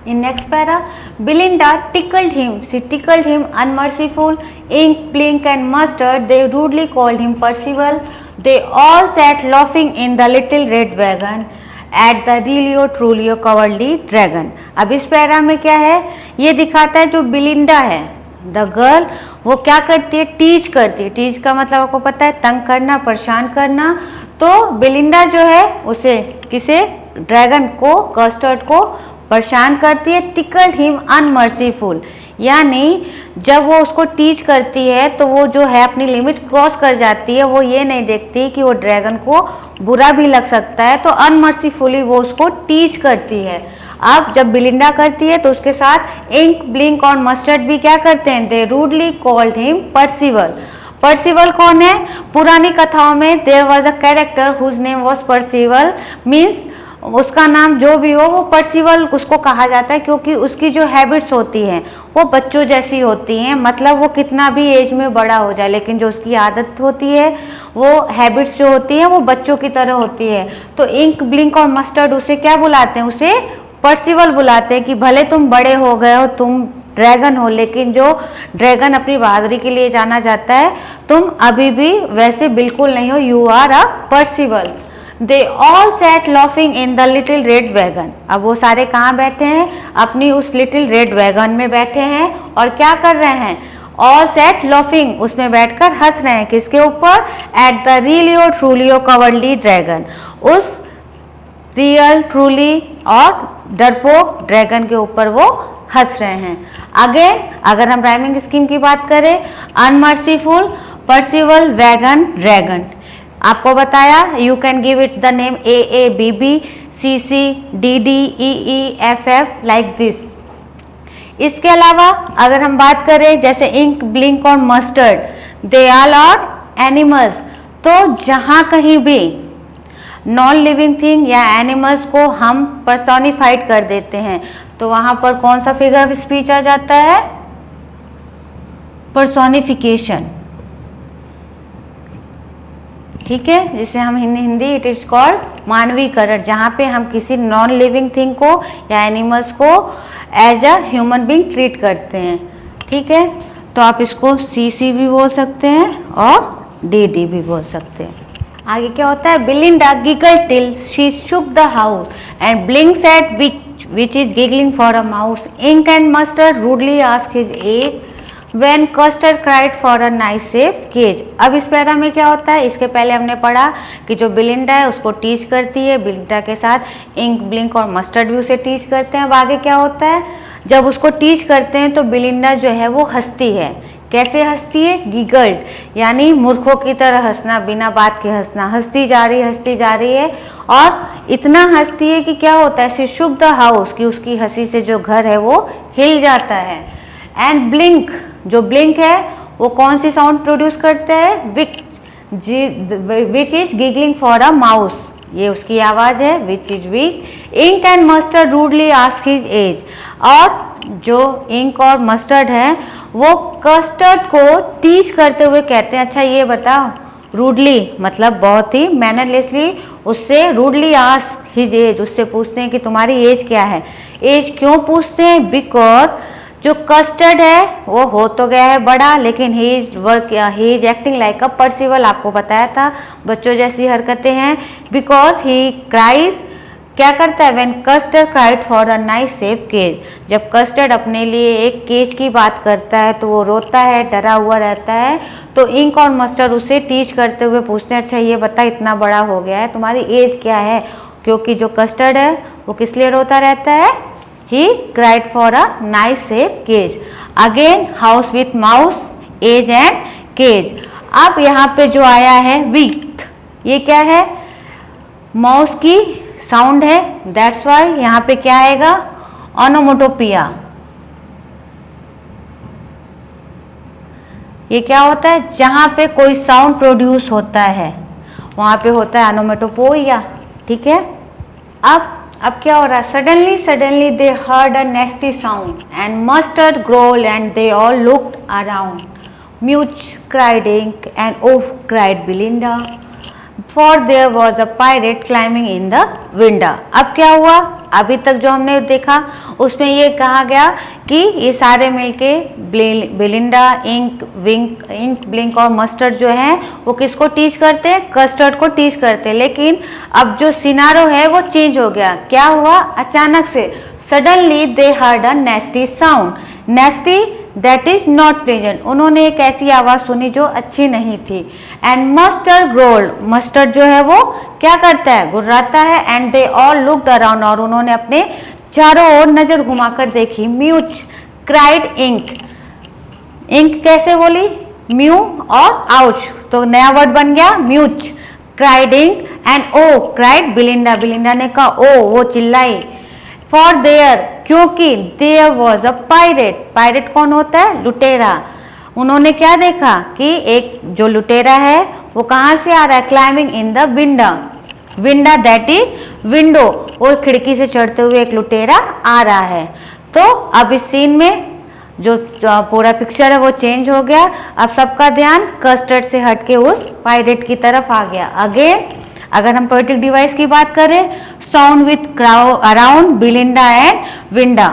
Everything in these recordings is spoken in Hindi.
In next para, Belinda tickled him. She tickled him unmerciful. Ink, Blink and Mustard, they rudely called him Percival. They all sat laughing in the little red wagon at the Relio Trulio Cowardly Dragon. अब इस पैरा में क्या है, ये दिखाता है जो बिलिंडा है, द गर्ल, वो क्या करती है, टीच करती है. टीच का मतलब आपको पता है, तंग करना, परेशान करना. तो बिलिंडा जो है उसे, किसे, ड्रैगन को, कस्टर्ड को परेशान करती है. टिकल्ड हिम अनमर्सीफुल, यानी जब वो उसको टीच करती है तो वो जो है अपनी लिमिट क्रॉस कर जाती है. वो ये नहीं देखती कि वो ड्रैगन को बुरा भी लग सकता है, तो अनमर्सीफुली वो उसको टीच करती है. अब जब बिलिंडा करती है तो उसके साथ इंक, ब्लिंक और मस्टर्ड भी क्या करते हैं, they rudely called him Percival. Percival कौन है, पुरानी कथाओं में there was a character whose name was Percival, means उसका नाम जो भी हो वो पर्सिवल उसको कहा जाता है, क्योंकि उसकी जो हैबिट्स होती हैं वो बच्चों जैसी होती हैं. मतलब वो कितना भी एज में बड़ा हो जाए, लेकिन जो उसकी आदत होती है, वो हैबिट्स जो होती हैं वो बच्चों की तरह होती है. तो इंक, ब्लिंक और मस्टर्ड उसे क्या बुलाते हैं, उसे पर्सिवल बुलाते हैं कि भले तुम बड़े हो गए हो, तुम ड्रैगन हो, लेकिन जो ड्रैगन अपनी बहादुरी के लिए जाना जाता है, तुम अभी भी वैसे बिल्कुल नहीं हो, you are a Percival. They all sat laughing in the little red wagon. अब वो सारे कहाँ बैठे हैं, अपनी उस लिटिल रेड वैगन में बैठे हैं और क्या कर रहे हैं, ऑल सैट लॉफिंग, उसमें बैठकर हंस रहे हैं. किसके ऊपर, एट द रियलियो ट्रूलियो कवर्डली ड्रैगन, उस रियल, ट्रूली और डरपोक ड्रैगन के ऊपर वो हंस रहे हैं. अगेन अगर हम राइमिंग स्कीम की बात करें, अनमर्सीफुल, पर्सिवल, वैगन, ड्रैगन. आपको बताया you can give it the name A A B B C C D D E E F F like this. इसके अलावा अगर हम बात करें जैसे इंक, ब्लिंक और Mustard, they all are animals. तो जहाँ कहीं भी नॉन लिविंग थिंग या एनिमल्स को हम पर्सोनिफाइड कर देते हैं तो वहाँ पर कौन सा फिगर ऑफ स्पीच आ जाता है, पर्सोनिफिकेशन. ठीक है, जिसे हम हिंदी इट इज कॉल्ड मानवीकरण, जहाँ पे हम किसी नॉन लिविंग थिंग को या एनिमल्स को as a human being treat करते हैं. ठीक है, तो आप इसको सी सी भी बोल सकते हैं और डी डी भी बोल सकते हैं. आगे क्या होता है, Belinda giggled till she shook the house and Blink said which is giggling for a mouse. Ink and Mustard rudely asked his age when Custard cried for a nice safe cage. अब इस पैरा में क्या होता है, इसके पहले हमने पढ़ा कि जो बिलिंडा है उसको टीच करती है, बिलिंडा के साथ इंक, ब्लिंक और मस्टर्ड भी उसे टीच करते हैं. अब आगे क्या होता है, जब उसको टीच करते हैं तो बिलिंडा जो है वो हंसती है. कैसे हंसती है, गिगल्ड, यानी मूर्खों की तरह हंसना, बिना बात के हंसना. हंसती जा रही है और इतना हंसती है कि क्या होता है, शी शुक द हाउस, कि उसकी हंसी से जो घर है वो हिल जाता है. एंड ब्लिंक, जो ब्लिंक है वो कौन सी साउंड प्रोड्यूस करता है, which is giggling for a mouse, ये उसकी आवाज़ है, which is weak. Ink and Mustard rudely ask his age, और जो इंक और मस्टर्ड है वो कस्टर्ड को टीच करते हुए कहते हैं, अच्छा ये बताओ, रूडली मतलब बहुत ही मैनरलेसली उससे रूडली आस्क हिज एज, उससे पूछते हैं कि तुम्हारी एज क्या है. एज क्यों पूछते हैं, बिकॉज जो कस्टर्ड है वो हो तो गया है बड़ा, लेकिन he is acting like a Percival. आपको बताया था बच्चों जैसी हरकतें हैं. बिकॉज ही क्राइज, क्या करता है, when Custard cried for a nice safe cage, जब कस्टर्ड अपने लिए एक केज की बात करता है तो वो रोता है, डरा हुआ रहता है. तो इंक और मस्टर्ड उसे टीच करते हुए पूछते हैं, अच्छा ये बता, इतना बड़ा हो गया है, तुम्हारी एज क्या है, क्योंकि जो कस्टर्ड है वो किस लिए रोता रहता है, he cried for a nice safe cage. Again house with mouse, age and cage. अब यहाँ पे जो आया है वीक, ये क्या है, माउस की साउंड है, दैट्स वाई यहाँ पे क्या आएगा, ओनोमोटोपिया. ये क्या होता है, जहाँ पे कोई साउंड प्रोड्यूस होता है वहाँ पे होता है ओनोमोटोपोइया. ठीक है, अब क्या हो रहा है, suddenly they heard a nasty sound and Mustard growled and they all looked around. Meowch cried Ink and ooh cried Belinda, for there was a pirate climbing in the window. अब क्या हुआ, अभी तक जो हमने देखा उसमें ये कहा गया कि ये सारे मिलके बेलिंडा, इंक, ब्लिंक और मस्टर्ड जो है वो किसको टीच करते हैं, कस्टर्ड को टीच करते हैं। लेकिन अब जो सिनारो है वो चेंज हो गया। क्या हुआ, अचानक से suddenly they heard a nasty sound, नेस्टी that is not pleasant, उन्होंने एक ऐसी आवाज सुनी जो अच्छी नहीं थी। एंड मस्टर्ड ग्रोल्ड, मस्टर्ड जो है वो क्या करता है, गुर्राता है। And they all looked around, और उन्होंने अपने चारों ओर नजर घुमाकर देखी। म्यूच क्राइड इंक, इंक कैसे बोली, म्यू और आउच, तो नया वर्ड बन गया meowch, cried Ink. And oh cried Belinda, Belinda ने कहा ओ, वो चिल्लाई। फॉर देयर, क्योंकि there was a pirate, pirate कौन होता है, लुटेरा। उन्होंने क्या देखा कि एक जो लुटेरा है वो कहाँ से आ रहा है, climbing in the window, winda that is window, वो खिड़की से चढ़ते हुए एक लुटेरा आ रहा है। तो अब इस सीन में जो पूरा पिक्चर है वो चेंज हो गया। अब सबका ध्यान कस्टर्ड से हटके उस पायरेट की तरफ आ गया। अगेन अगर हम पोएटिक डिवाइस की बात करें, sound with crowd around Belinda and winda.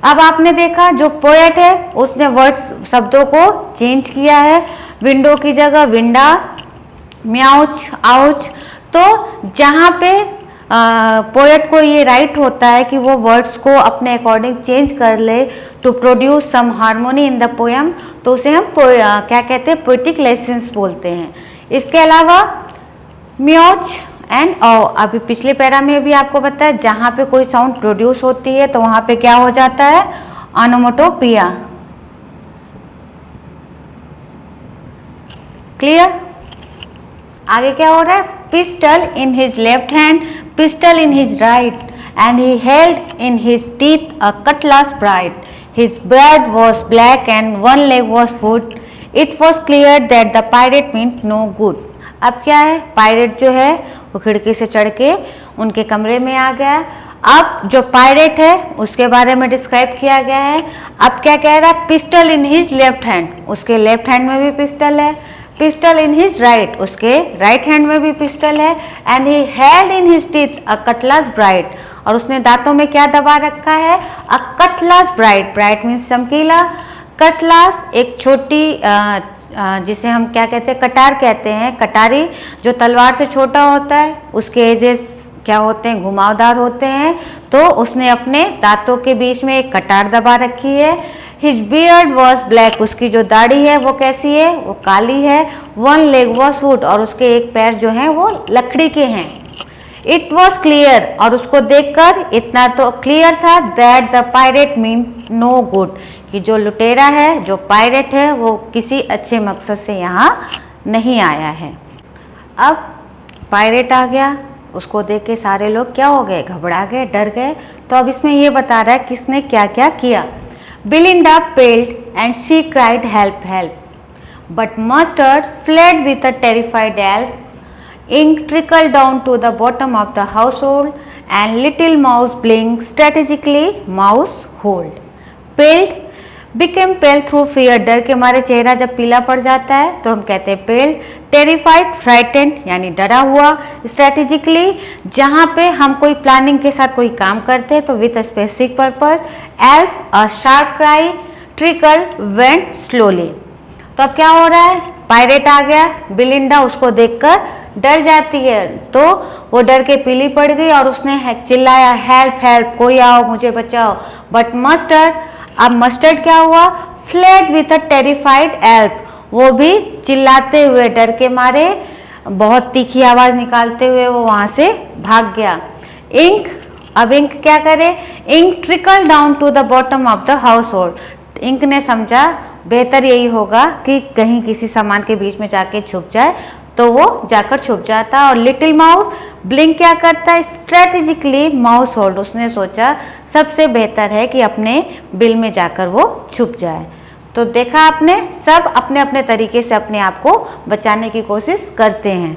अब आपने देखा जो पोएट है उसने वर्ड्स, शब्दों को चेंज किया है, विंडो की जगह विंडा, म्याउच, आउच। तो जहाँ पे पोएट को ये राइट होता है कि वो वर्ड्स को अपने अकॉर्डिंग चेंज कर ले to produce some harmony in the poem, तो उसे हम क्या कहते हैं, पोएटिक लाइसेंस बोलते हैं। इसके अलावा म्याउच एंड ओ, अभी पिछले पैरा में भी आपको बताया जहाँ पे कोई साउंड प्रोड्यूस होती है तो वहाँ पे क्या हो जाता है, ऑनोमोटोपिया। क्लियर। आगे क्या हो रहा है, pistol in his left hand, pistol in his right, and he held in his teeth a Cutlass bright, his beard was black and one leg was foot. It was clear that the pirate meant no good. अब क्या है, पायरेट जो है वो खिड़की से चढ़ के उनके कमरे में आ गया। अब जो पायरेट है उसके बारे में डिस्क्राइब किया गया है। अब क्या कह रहा है, pistol in his left hand, उसके लेफ्ट हैंड में भी पिस्टल है, पिस्टल इन हिज राइट, उसके राइट हैंड में भी पिस्टल है। And he held in his teeth a Cutlass bright, और उसने दांतों में क्या दबा रखा है, अ कटलास ब्राइट, ब्राइट मीन्स चमकीला, कटलास एक छोटी जिसे हम क्या कहते हैं, कटार कहते हैं, कटारी जो तलवार से छोटा होता है, उसके एजेस क्या होते हैं, घुमावदार होते हैं। तो उसने अपने दांतों के बीच में एक कटार दबा रखी है। हिज बियर्ड वॉज ब्लैक, उसकी जो दाढ़ी है वो कैसी है, वो काली है। वन लेग वॉज वुड, और उसके एक पैर जो हैं वो लकड़ी के हैं। इट वॉज क्लियर, और उसको देखकर इतना तो क्लियर था, that the pirate mean no good, कि जो लुटेरा है, जो पायरेट है, वो किसी अच्छे मकसद से यहाँ नहीं आया है। अब पायरेट आ गया, उसको देख के सारे लोग क्या हो गए, घबरा गए, डर गए। तो अब इसमें ये बता रहा है किसने क्या क्या किया। Belinda paled and she cried help help, but Mustard fled with a terrified yelp, ink trickled down to the bottom of the household, and little mouse blinked strategically mouse hold. Pale became pale through fear, डर के मारे चेहरा जब पीला पड़ जाता है तो हम कहते हैं pale. Terrified, frightened यानी डरा हुआ. Strategically, जहाँ पे हम कोई प्लानिंग के साथ कोई काम करते हैं तो with a specific purpose. Elf, a sharp cry, trickled, went slowly. तो अब क्या हो रहा है, पायरेट आ गया, बिलिंडा उसको देखकर डर जाती है, तो वो डर के पीली पड़ गई और उसने चिल्लाया, हेल्प हेल्प, कोई आओ मुझे बचाओ। बट मस्टर्ड, अब मस्टर्ड क्या हुआ, fled with a terrified elf, वो भी चिल्लाते हुए डर के मारे बहुत तीखी आवाज निकालते हुए वो वहां से भाग गया। इंक, अब इंक क्या करे, Ink trickle down to the bottom of the household, Ink ने समझा बेहतर यही होगा कि कहीं किसी सामान के बीच में जाके छुप जाए, तो वो जाकर छुप जाता। और लिटिल माउस ब्लिंक क्या करता है, स्ट्रेटेजिकली माउस होल्ड, उसने सोचा सबसे बेहतर है कि अपने बिल में जाकर वो छुप जाए। तो देखा आपने, सब अपने अपने तरीके से अपने आप को बचाने की कोशिश करते हैं।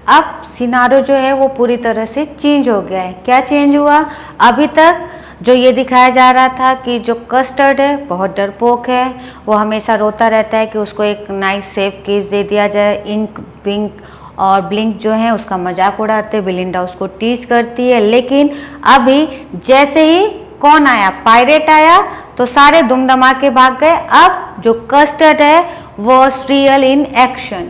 अब सिनारो जो है वो पूरी तरह से चेंज हो गया है। क्या चेंज हुआ, अभी तक जो ये दिखाया जा रहा था कि जो कस्टर्ड है बहुत डरपोक है, वो हमेशा रोता रहता है कि उसको एक नाइस सेफ केस दे दिया जाए, इंक विंक और ब्लिंक जो है उसका मजाक उड़ाते हैं, बिलिंडा उसको टीज करती है। लेकिन अभी जैसे ही कौन आया, पायरेट आया, तो सारे दुम दमा के भाग गए। अब जो कस्टर्ड है was real in action,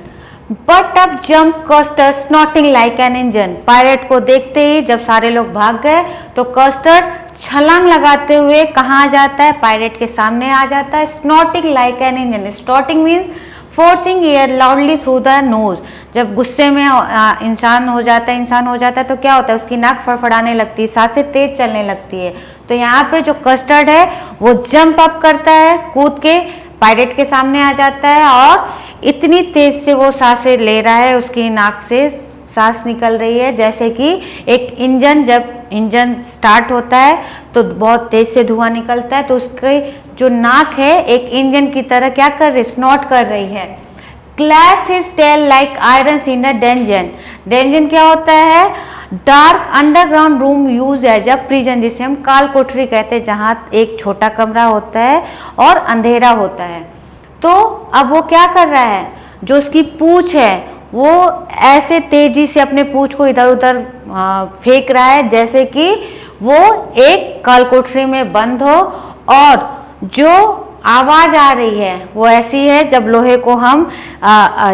but अब jump Custard snorting like an engine. Pirate को देखते ही जब सारे लोग भाग गए तो कस्टर्ड छलांग लगाते हुए कहाँ आ जाता है, पायरेट के सामने आ जाता है। Snorting like an engine, snorting means forcing air loudly through the nose. जब गुस्से में इंसान हो जाता है तो क्या होता है, उसकी नाक फड़फड़ाने लगती है, सांसें तेज चलने लगती है। तो यहाँ पे जो कस्टर्ड है वो जंप अप करता है, कूद के पायरेट के सामने आ जाता है और इतनी तेज से वो सांसें ले रहा है, उसकी नाक से सांस निकल रही है जैसे कि एक इंजन, जब इंजन स्टार्ट होता है तो बहुत तेज से धुआं निकलता है, तो उसकी जो नाक है एक इंजन की तरह क्या कर रही, स्नॉट कर रही है। Clashed his tail like irons in a dungeon. Dungeon क्या होता है, dark underground room use as a prison, जिसे हम काल कोठरी कहते हैं, जहाँ एक छोटा कमरा होता है और अंधेरा होता है। तो अब वो क्या कर रहा है, जो उसकी पूंछ है वो ऐसे तेजी से अपने पूंछ को इधर उधर फेंक रहा है जैसे कि वो एक काल कोठरी में बंद हो, और जो आवाज आ रही है वो ऐसी है, जब लोहे को हम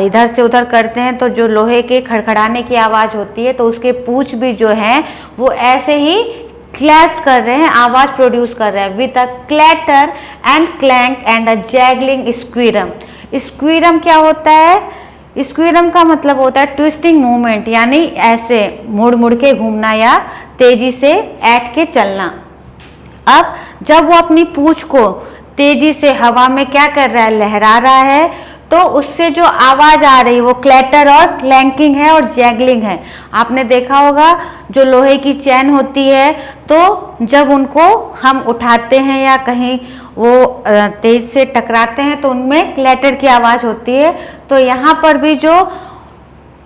इधर से उधर करते हैं तो जो लोहे के खड़खड़ाने की आवाज होती है, तो उसके पूंछ भी जो है वो ऐसे ही क्लैश कर रहे हैं, आवाज प्रोड्यूस कर रहे हैं, with a clatter and clank and a jangling squirm. Squirm क्या होता है, स्क्वीरम का मतलब होता है ट्विस्टिंग मूवमेंट, यानी ऐसे मुड़ मुड़ के घूमना या तेजी से ऐट के चलना। अब जब वो अपनी पूंछ को तेजी से हवा में क्या कर रहा है, लहरा रहा है, तो उससे जो आवाज आ रही है वो क्लैटर और क्लैंकिंग है और जैगलिंग है। आपने देखा होगा जो लोहे की चैन होती है, तो जब उनको हम उठाते हैं या कहीं वो तेज से टकराते हैं तो उनमें क्लैटर की आवाज होती है। तो यहाँ पर भी जो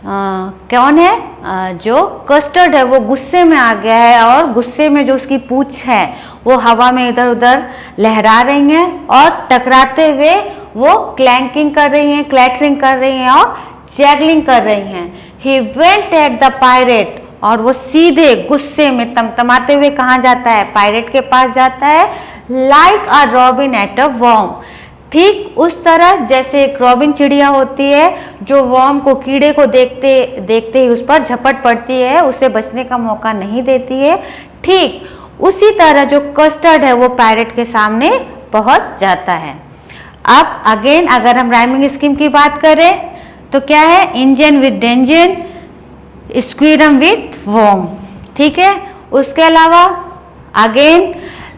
कौन है, जो कस्टर्ड है वो गुस्से में आ गया है, और गुस्से में जो उसकी पूंछ है वो हवा में इधर उधर लहरा रही हैं, और टकराते हुए वो क्लैंकिंग कर रही हैं, क्लैटरिंग कर रही हैं और जैगलिंग कर रही हैं। He went at the pirate, और वो सीधे गुस्से में तमतमाते हुए कहाँ जाता है, पायरेट के पास जाता है। Like a robin at a worm, ठीक उस तरह जैसे एक रॉबिन चिड़िया होती है जो वर्म को, कीड़े को देखते देखते ही उस पर झपट पड़ती है, उसे बचने का मौका नहीं देती है, ठीक उसी तरह जो कस्टर्ड है वो पायरेट के सामने पहुंच जाता है। अब अगेन अगर हम राइमिंग स्कीम की बात करें तो क्या है, engine with dungeon, squirm with worm, ठीक है। उसके अलावा again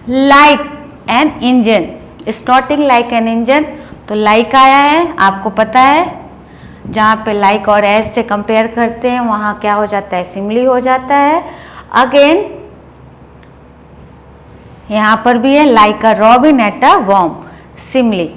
like an engine, snorting like an engine, तो लाइक आया है, आपको पता है जहाँ पे लाइक और एज से कंपेयर करते हैं वहाँ क्या हो जाता है, सिमिली हो जाता है। अगेन यहाँ पर भी है like a robin at a worm, simile.